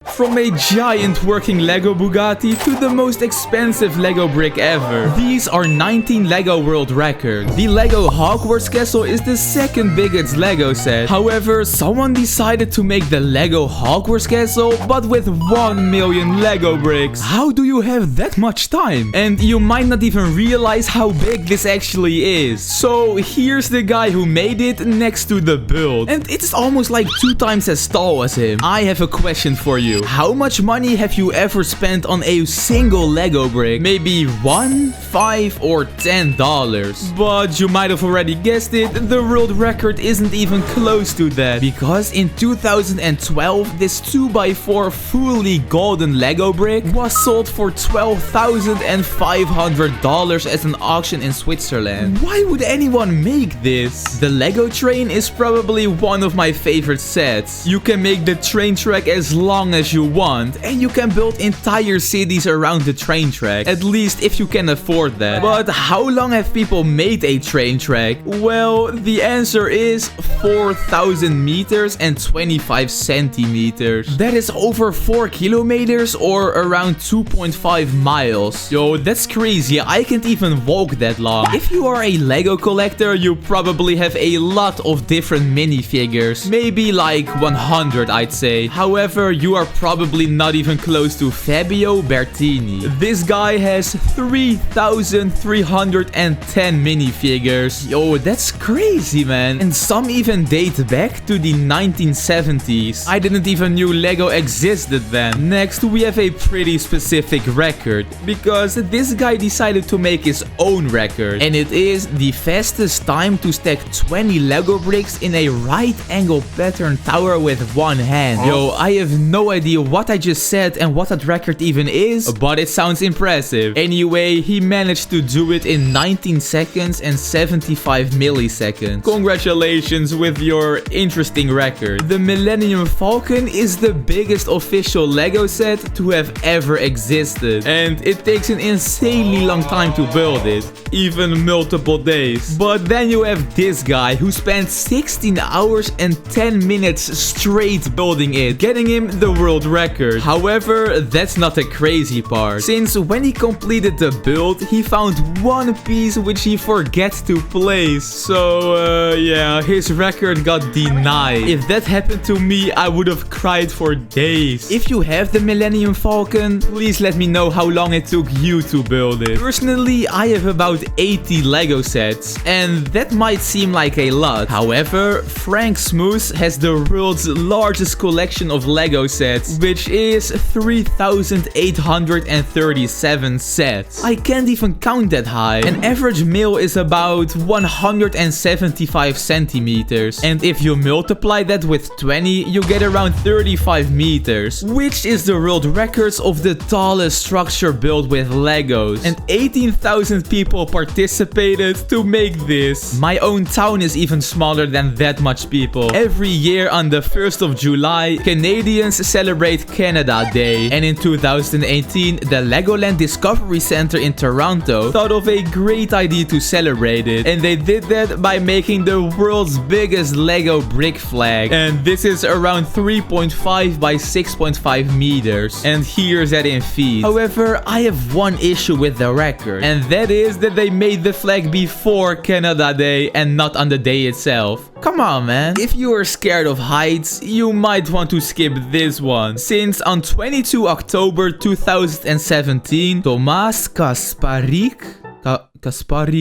From a giant working Lego Bugatti to the most expensive Lego brick ever. These are 19 Lego world records. The Lego Hogwarts castle is the second biggest Lego set. However, someone decided to make the Lego Hogwarts castle, but with 1 million Lego bricks. How do you have that much time? And you might not even realize how big this actually is. So here's the guy who made it next to the build. And it's almost like 2 times as tall as him. I have a question for you. How much money have you ever spent on a single Lego brick? Maybe $1, $5, or $10. But you might have already guessed it, the world record isn't even close to that. Because in 2012, this 2x4 fully golden Lego brick was sold for $12,500 at an auction in Switzerland. Why would anyone make this? The Lego train is probably one of my favorite sets. You can make the train track as long as you want, and you can build entire cities around the train track, at least if you can afford that. But how long have people made a train track? Well, the answer is 4,000 meters and 25 centimeters. That is over 4 kilometers or around 2.5 miles. Yo, that's crazy. I can't even walk that long. If you are a Lego collector, you probably have a lot of different minifigures. Maybe like 100, I'd say. However, you are probably not even close to Fabio Bertini. This guy has 3,310 minifigures. Yo, that's crazy, man. And some even date back to the 1970s. I didn't even knew Lego existed then. Next, we have a pretty specific record, because this guy decided to make his own record. And it is the fastest time to stack 20 Lego bricks in a right angle pattern tower with one hand. Yo, I have no idea what I just said and what that record even is, but it sounds impressive. Anyway, he managed to do it in 19 seconds and 75 milliseconds. Congratulations with your interesting record. The Millennium Falcon is the biggest official Lego set to have ever existed, and it takes an insanely long time to build it, even multiple days. But then you have this guy who spent 16 hours and 10 minutes straight building it, getting him the world record. However, that's not the crazy part, since when he completed the build, he found one piece which he forgot to place. So, yeah, his record got denied. If that happened to me, I would have cried for days. If you have the Millennium Falcon, please let me know how long it took you to build it. Personally, I have about 80 Lego sets, and that might seem like a lot. However, Frank Smoose has the world's largest collection of Lego sets, which is 3,837 sets. I can't even count that high. An average male is about 175 centimeters. And if you multiply that with 20, you get around 35 meters, which is the world records of the tallest structure built with Legos. And 18,000 people participated to make this. My own town is even smaller than that much people. Every year on the 1st of July, Canadians celebrate Canada Day. And in 2018, the Legoland Discovery Center in Toronto thought of a great idea to celebrate it. And they did that by making the world's biggest Lego brick flag. And this is around 3.5 by 6.5 meters. And here's that in feet. However, I have one issue with the record. And that is that they made the flag before Canada Day and not on the day itself. Come on, man. If you are scared of heights, you might want to skip this one. Since on 22 October 2017, Tomas Kasparik,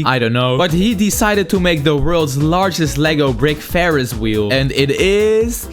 I don't know, but he decided to make the world's largest Lego brick Ferris wheel, and it is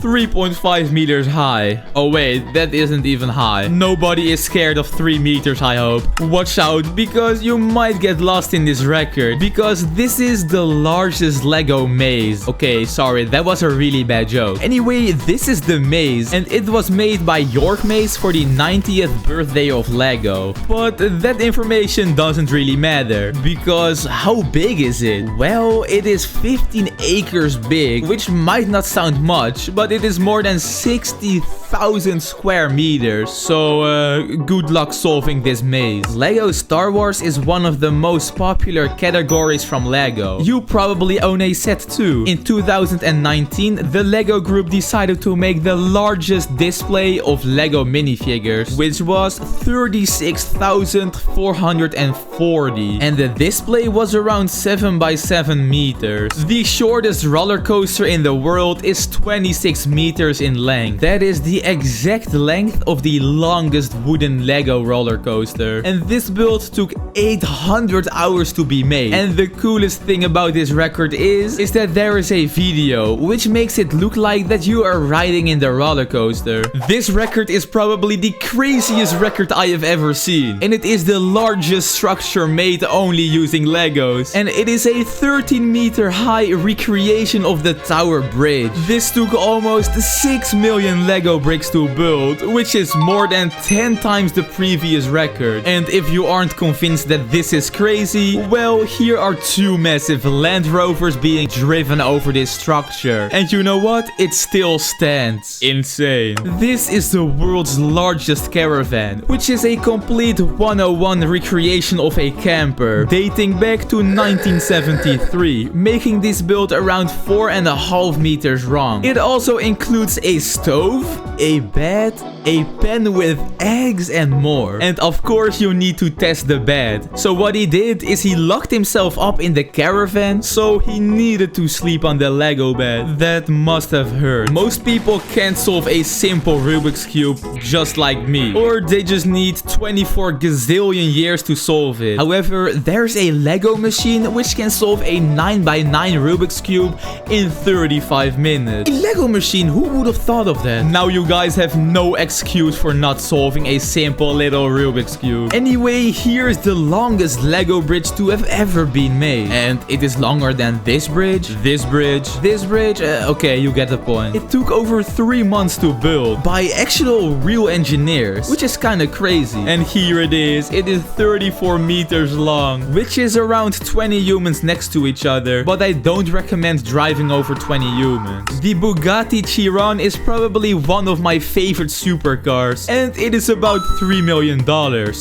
3.5 meters high. Oh wait, that isn't even high. Nobody is scared of 3 meters, I hope. Watch out, because you might get lost in this record, because this is the largest Lego maze. Okay, sorry, that was a really bad joke. Anyway, this is the maze, and it was made by York Maze for the 90th birthday of Lego. But that information doesn't really matter, because how big is it? Well, it is 15 acres big, which might not sound much, but but it is more than 60,000 square meters. So good luck solving this maze. Lego Star Wars is one of the most popular categories from Lego. You probably own a set too. In 2019, the Lego group decided to make the largest display of Lego minifigures, which was 36,440. And the display was around 7 by 7 meters. The shortest roller coaster in the world is 26 meters in length. That is the exact length of the longest wooden Lego roller coaster. And this build took 800 hours to be made. And the coolest thing about this record is that there is a video which makes it look like that you are riding in the roller coaster. This record is probably the craziest record I have ever seen. And it is the largest structure made only using Legos. And it is a 13-meter high recreation of the Tower Bridge. This took almost 6 million Lego bricks to build, which is more than 10 times the previous record. And if you aren't convinced that this is crazy, well, here are 2 massive Land Rovers being driven over this structure. And you know what? It still stands. Insane. This is the world's largest caravan, which is a complete 101 recreation of a camper, dating back to 1973, making this build around 4.5 meters long. It also includes a stove, a bed, a pen with eggs and more. And of course you need to test the bed. So what he did is he locked himself up in the caravan, so he needed to sleep on the Lego bed. That must have hurt. Most people can't solve a simple Rubik's Cube just like me, or they just need 24 gazillion years to solve it. However, there's a Lego machine which can solve a 9x9 Rubik's Cube in 35 minutes. A Lego machine, who would have thought of that? Now you guys have no excuse for not solving a simple little Rubik's Cube. Anyway, here's the longest Lego bridge to have ever been made. And it is longer than this bridge, this bridge, this bridge. Okay, you get the point. It took over 3 months to build by actual real engineers, which is kind of crazy. And here it is. It is 34 meters long, which is around 20 humans next to each other. But I don't recommend driving over 20 humans. The Bugatti Chiron is probably one of my favorite supercars, and it is about $3 million.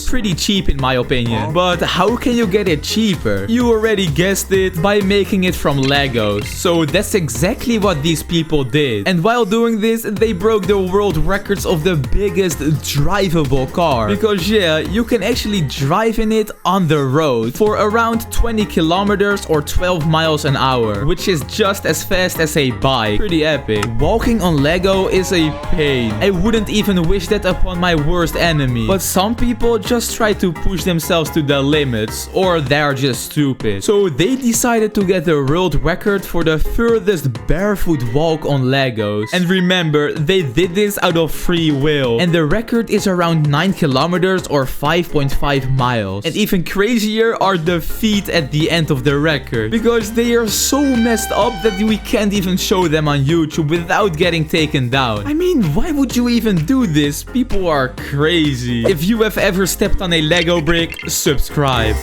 Pretty cheap in my opinion. But how can you get it cheaper? You already guessed it, by making it from Legos. So that's exactly what these people did. And while doing this, they broke the world records of the biggest drivable car. Because yeah, you can actually drive in it on the road for around 20 kilometers or 12 miles an hour, which is just as fast as a bike. Pretty epic. Walking on Lego is a pain. I wouldn't even wish that upon my worst enemy. But some people just try to push themselves to the limits, or they're just stupid. So they decided to get the world record for the furthest barefoot walk on Legos. And remember, they did this out of free will. And the record is around 9 kilometers or 5.5 miles. And even crazier are the feet at the end of the record, because they are so messed up that we can't even show them on YouTube without getting taken down. I mean, why would you even do this? People are crazy. If you have ever stepped on a Lego brick, subscribe.